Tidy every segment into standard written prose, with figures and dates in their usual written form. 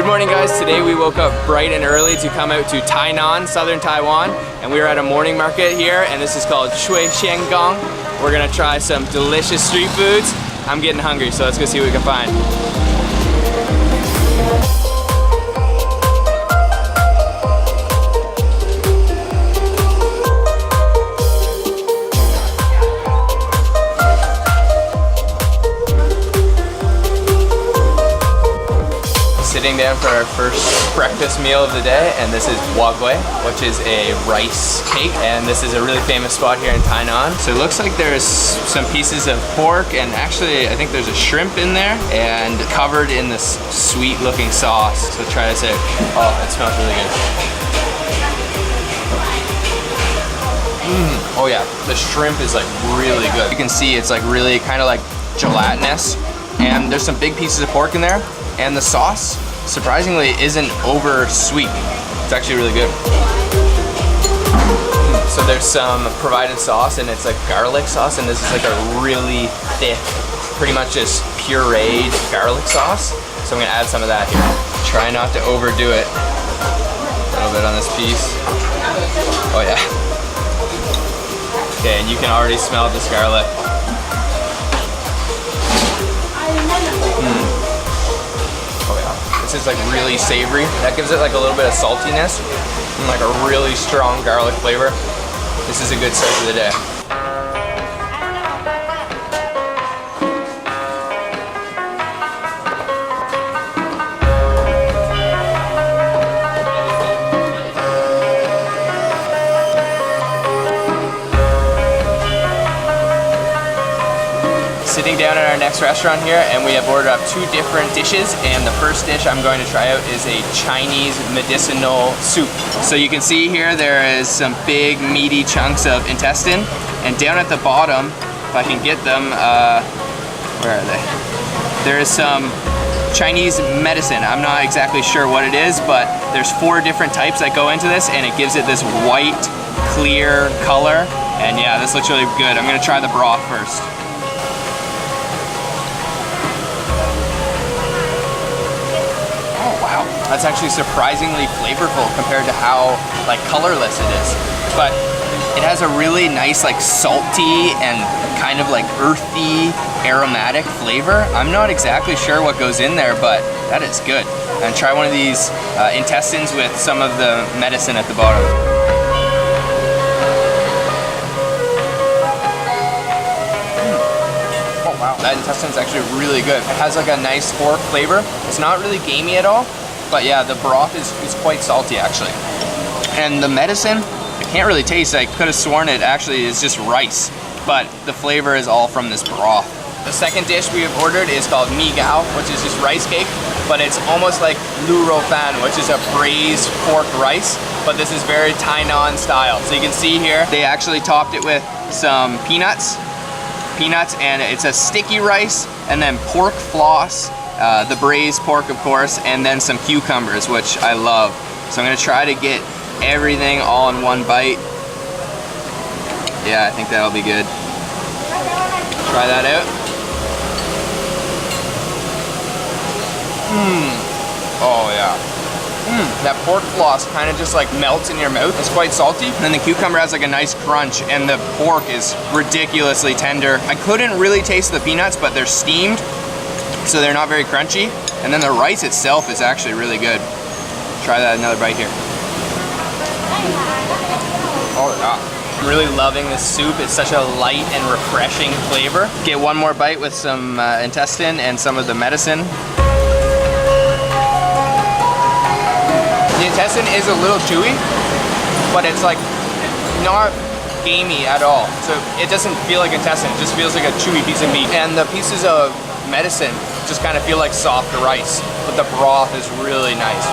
Good morning guys, today we woke up bright and early to come out to Tainan, southern Taiwan, and we are at a morning market here, and this is called Shui Xianggang. We're gonna try some delicious street foods. I'm getting hungry, so let's go see what we can find. Sitting down for our first breakfast meal of the day, and this is wagway, which is a rice cake, and this is a really famous spot here in Tainan. So it looks like there's some pieces of pork, and actually I think there's a shrimp in there, and covered in this sweet looking sauce. So try this out. Oh, it smells really good. Oh yeah, the shrimp is like really good. You can see it's like really kind of like gelatinous, and there's some big pieces of pork in there, and the sauce surprisingly isn't over sweet. It's actually really good. So there's some provided sauce, and it's like garlic sauce, and this is like a really thick, pretty much just pureed garlic sauce. So I'm gonna add some of that here. Try not to overdo it. A little bit on this piece. Oh yeah. Okay, and you can already smell this garlic. This is like really savory. That gives it like a little bit of saltiness and like a really strong garlic flavor. This is a good start to the day. Sitting down at our next restaurant here, and we have ordered up 2 different dishes, and the first dish I'm going to try out is a Chinese medicinal soup. So you can see here there is some big meaty chunks of intestine, and down at the bottom, if I can get them, where are they? There is some Chinese medicine. I'm not exactly sure what it is, but there's 4 different types that go into this, and it gives it this white, clear color. And yeah, this looks really good. I'm gonna try the broth first. That's actually surprisingly flavorful compared to how like colorless it is. But it has a really nice like salty and kind of like earthy aromatic flavor. I'm not exactly sure what goes in there, but that is good. And try one of these intestines with some of the medicine at the bottom. Oh wow, that intestine is actually really good. It has like a nice pork flavor. It's not really gamey at all. But yeah, the broth is quite salty actually. And the medicine, I can't really taste. I could have sworn it actually is just rice, but the flavor is all from this broth. The second dish we have ordered is called mi gao, which is just rice cake, but it's almost like lu rou fan, which is a braised pork rice, but this is very Tainan style. So you can see here, they actually topped it with some peanuts, and it's a sticky rice, and then pork floss, the braised pork of course, and then some cucumbers, which I love. So I'm gonna try to get everything all in one bite. Yeah, I think that'll be good. Try that out. Oh yeah. That pork floss kind of just like melts in your mouth. It's quite salty. And then the cucumber has like a nice crunch, and the pork is ridiculously tender. I couldn't really taste the peanuts, but they're steamed, so they're not very crunchy. And then the rice itself is actually really good. Try that another bite here. Oh yeah. I'm really loving this soup. It's such a light and refreshing flavor. Get one more bite with some intestine and some of the medicine. The intestine is a little chewy, but it's like not gamey at all. So it doesn't feel like intestine, it just feels like a chewy piece of meat. And the pieces of medicine just kind of feel like soft rice, but the broth is really nice.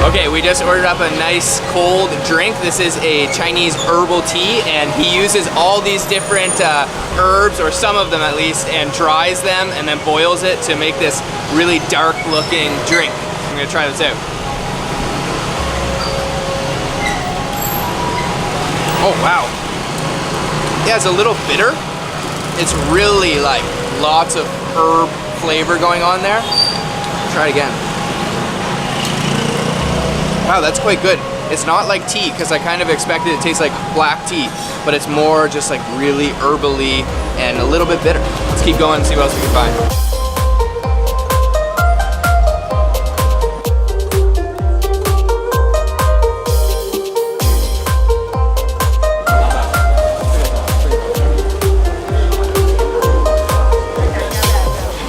Okay, we just ordered up a nice cold drink. This is a Chinese herbal tea, and he uses all these different herbs, or some of them at least, and dries them and then boils it to make this really dark looking drink. I'm gonna try this out. Oh wow. Yeah, it's a little bitter. It's really like lots of herb flavor going on there. Try it again. Wow, that's quite good. It's not like tea, because I kind of expected it to taste like black tea, but it's more just like really herbally and a little bit bitter. Let's keep going and see what else we can find.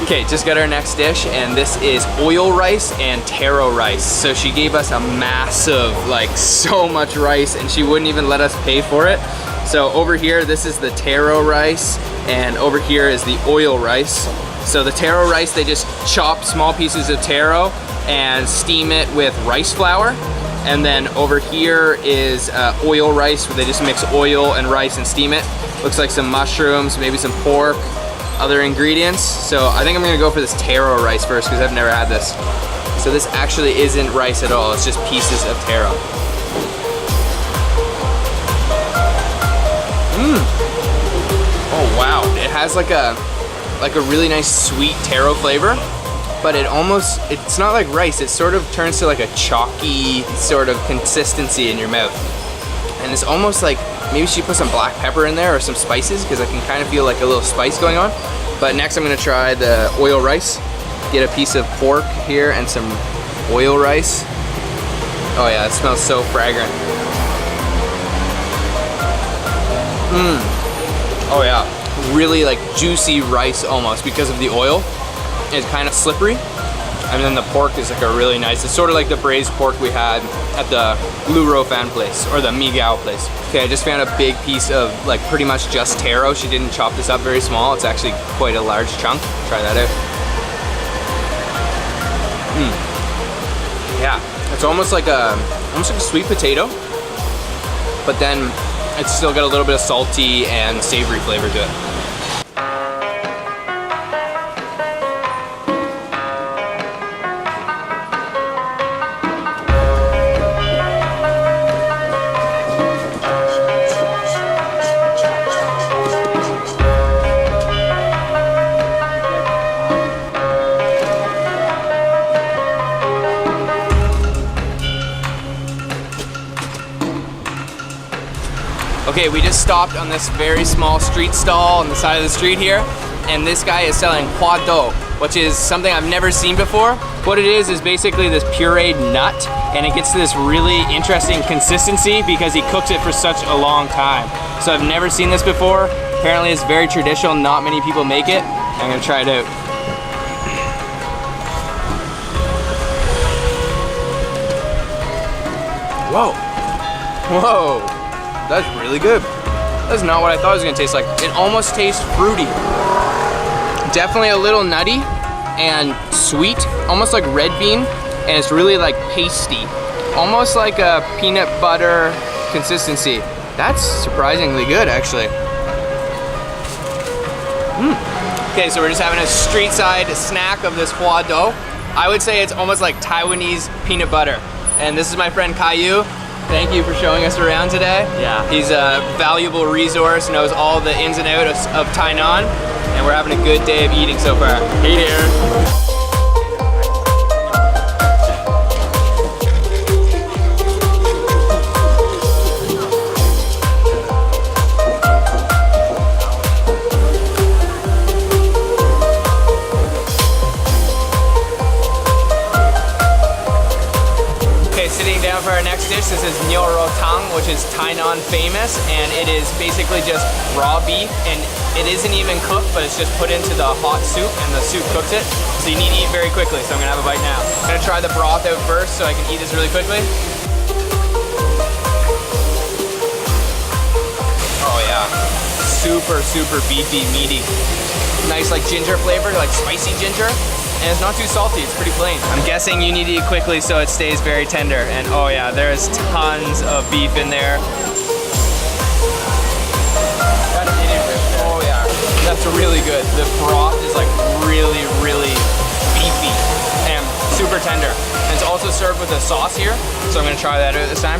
Okay, just got our next dish, and this is oil rice and taro rice. So she gave us a massive, like so much rice, and she wouldn't even let us pay for it. So over here, this is the taro rice, and over here is the oil rice. So the taro rice, they just chop small pieces of taro and steam it with rice flour. And then over here is oil rice, where they just mix oil and rice and steam it. Looks like some mushrooms, maybe some pork, other ingredients. So I think I'm gonna go for this taro rice first, because I've never had this. So this actually isn't rice at all, it's just pieces of taro. Oh wow, it has like a really nice sweet taro flavor, but it's not like rice, it sort of turns to like a chalky sort of consistency in your mouth. And it's almost like maybe she put some black pepper in there or some spices, because I can kind of feel like a little spice going on. But next I'm gonna try the oil rice. Get a piece of pork here and some oil rice. Oh yeah, it smells so fragrant. Oh yeah, really like juicy rice almost because of the oil. It's kind of slippery. And then the pork is like a really nice, it's sort of like the braised pork we had at the Lu Rofan place, or the Migao place. Okay, I just found a big piece of like pretty much just taro. She didn't chop this up very small. It's actually quite a large chunk. Try that out. Yeah, it's almost like a sweet potato, but then it's still got a little bit of salty and savory flavor to it. Okay, we just stopped on this very small street stall on the side of the street here, and this guy is selling hua dou, which is something I've never seen before. What it is basically this pureed nut, and it gets to this really interesting consistency because he cooks it for such a long time. So I've never seen this before. Apparently it's very traditional, not many people make it. I'm gonna try it out. Whoa. Whoa. That's really good. That's not what I thought it was gonna taste like. It almost tastes fruity. Definitely a little nutty and sweet, almost like red bean, and it's really like pasty. Almost like a peanut butter consistency. That's surprisingly good, actually. Okay, so we're just having a street side snack of this hua dou. I would say it's almost like Taiwanese peanut butter. And this is my friend Kaohsiung. Thank you for showing us around today. Yeah. He's a valuable resource, knows all the ins and outs of Tainan, and we're having a good day of eating so far. Hey there. For our next dish, this is niu rou tang, which is Tainan famous, and it is basically just raw beef, and it isn't even cooked, but it's just put into the hot soup, and the soup cooks it. So you need to eat very quickly, so I'm gonna have a bite now. I'm gonna try the broth out first so I can eat this really quickly. Oh yeah, super, super beefy, meaty. Nice like ginger flavor, like spicy ginger. and it's not too salty, it's pretty plain. I'm guessing you need to eat quickly so it stays very tender. And oh yeah, there's tons of beef in there. Oh yeah, that's really good. The broth is like really, really beefy and super tender. And it's also served with a sauce here, so I'm gonna try that out this time.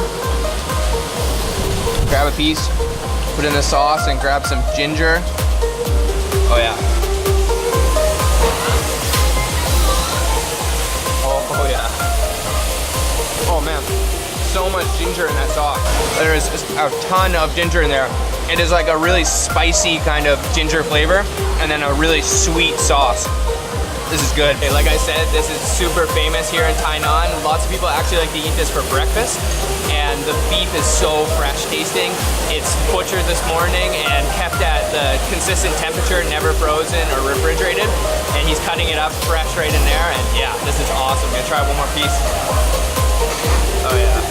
Grab a piece, put in the sauce, and grab some ginger. Oh yeah. Oh yeah. Oh man, so much ginger in that sauce. There is a ton of ginger in there. It is like a really spicy kind of ginger flavor, and then a really sweet sauce. This is good. Okay, like I said, this is super famous here in Tainan. Lots of people actually like to eat this for breakfast, and the beef is so fresh tasting. It's butchered this morning and kept at the consistent temperature, never frozen or refrigerated, and he's cutting it up fresh right in there, and yeah, this is awesome. I'm gonna try one more piece. Oh yeah.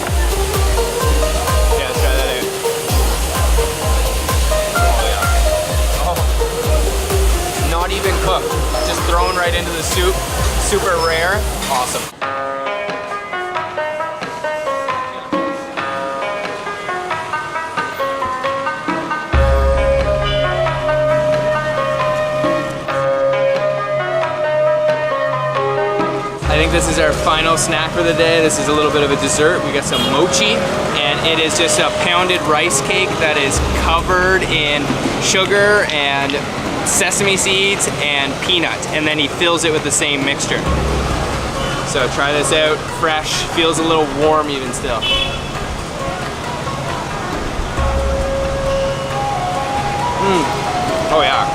Yeah, let's try that out. Oh yeah. Oh. Not even cooked, just thrown right into the soup. Super rare, awesome. I think this is our final snack for the day. This is a little bit of a dessert. We got some mochi, and it is just a pounded rice cake that is covered in sugar and sesame seeds and peanut, and then he fills it with the same mixture. So try this out, fresh, feels a little warm even still. Oh yeah,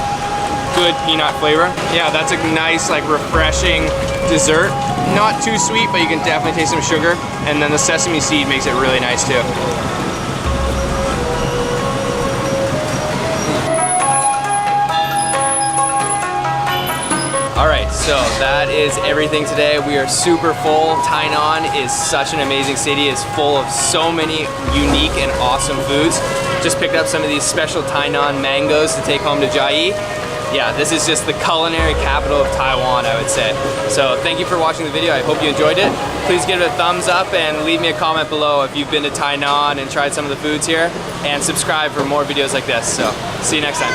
good peanut flavor. Yeah, that's a nice, like, refreshing dessert. Not too sweet, but you can definitely taste some sugar, and then the sesame seed makes it really nice too. Alright, so that is everything today. We are super full. Tainan is such an amazing city. It's full of so many unique and awesome foods. Just picked up some of these special Tainan mangoes to take home to Jai. Yeah, this is just the culinary capital of Taiwan, I would say. So thank you for watching the video. I hope you enjoyed it. Please give it a thumbs up and leave me a comment below if you've been to Tainan and tried some of the foods here. And subscribe for more videos like this. So see you next time.